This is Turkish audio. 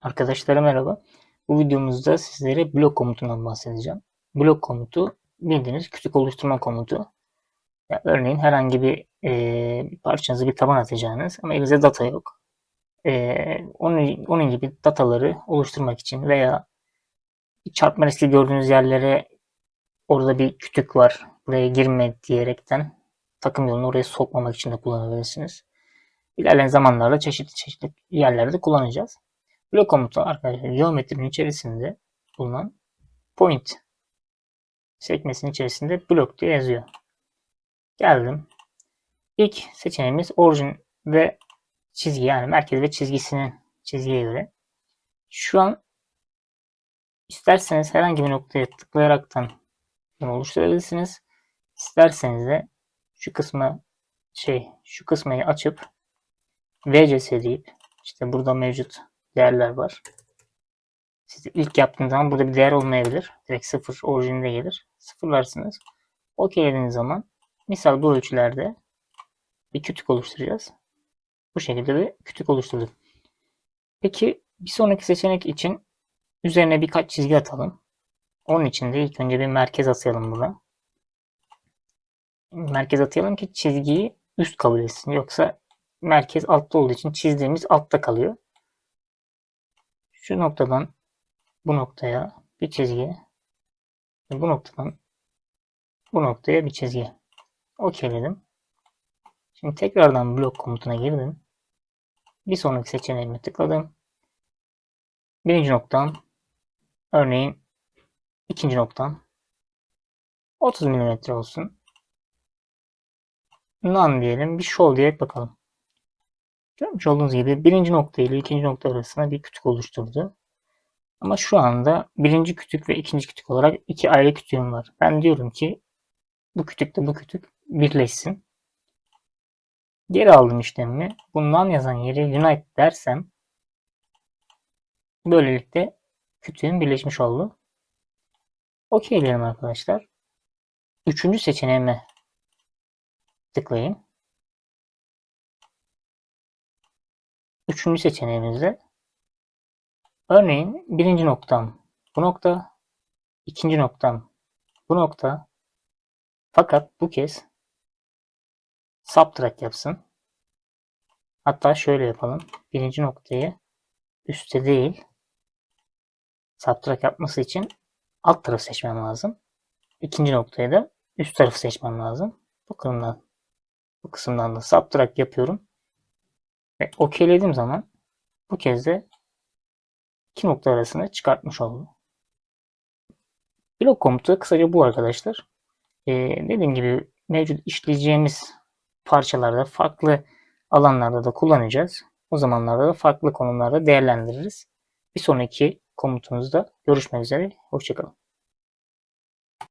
Arkadaşlara merhaba. Bu videomuzda sizlere blok komutundan bahsedeceğim. Blok komutu bildiğiniz kütük oluşturma komutu. Ya örneğin herhangi bir parçanızı bir taban atacağınız ama elinizde data yok. Onun gibi dataları oluşturmak için veya çarpma riski gördüğünüz yerlere orada bir kütük var, buraya girme diyerekten takım yolunu oraya sokmamak için de kullanabilirsiniz. İlerleyen zamanlarda çeşitli yerlerde kullanacağız. Blok komutu arkadaşlar geometrinin içerisinde bulunan point sekmesinin içerisinde blok diye yazıyor. Geldim. İlk seçeneğimiz orijin ve çizgi, yani merkez ve çizgiye göre. Şu an isterseniz herhangi bir noktaya tıklayaraktan bunu oluşturabilirsiniz. İsterseniz de şu kısmayı açıp VCS deyip işte burada mevcut değerler var. Siz ilk yaptığınız zaman burada bir değer olmayabilir. Direkt sıfır orijinde gelir. Sıfırlarsınız. OK'lediğiniz zaman misal bu ölçülerde bir kütük oluşturacağız. Bu şekilde bir kütük oluşturduk. Peki bir sonraki seçenek için üzerine birkaç çizgi atalım. Onun için de ilk önce bir merkez atayalım buna. Merkez atayalım ki çizgiyi üst kabul etsin. Yoksa merkez altta olduğu için çizdiğimiz altta kalıyor. Şu noktadan bu noktaya bir çizgi. Bu noktadan bu noktaya bir çizgi. OK'ledim. Şimdi tekrardan blok komutuna girdim. Bir sonraki seçeneğime tıkladım. Birinci noktam, örneğin ikinci noktam 30 mm olsun. None diyelim, bir show diyerek bakalım. Görmüş olduğunuz gibi birinci nokta ile ikinci nokta arasında bir kütük oluşturdu. Ama şu anda birinci kütük ve ikinci kütük olarak iki ayrı kütüğüm var. Ben diyorum ki bu kütükle bu kütük birleşsin. Geri aldım işlemimi. Bundan yazan yere unite dersem böylelikle kütüğüm birleşmiş oldu. OK diyelim arkadaşlar. Üçüncü seçeneğime tıklayın. Üçüncü seçeneğimizde örneğin birinci noktam bu nokta, ikinci noktam bu nokta, fakat bu kez subtract yapsın. Hatta şöyle yapalım. Birinci noktayı üstte değil, subtract yapması için alt tarafı seçmem lazım. İkinci noktayı da üst tarafı seçmem lazım. Bu kısımdan da subtract yapıyorum. Ve OK'lediğim zaman bu kez de iki nokta arasını çıkartmış oldum. Blok komutu kısaca bu arkadaşlar. Dediğim gibi mevcut işleyeceğimiz parçalarda farklı alanlarda da kullanacağız. O zamanlarda da farklı konumlarda değerlendiririz. Bir sonraki komutumuzda görüşmek üzere. Hoşçakalın.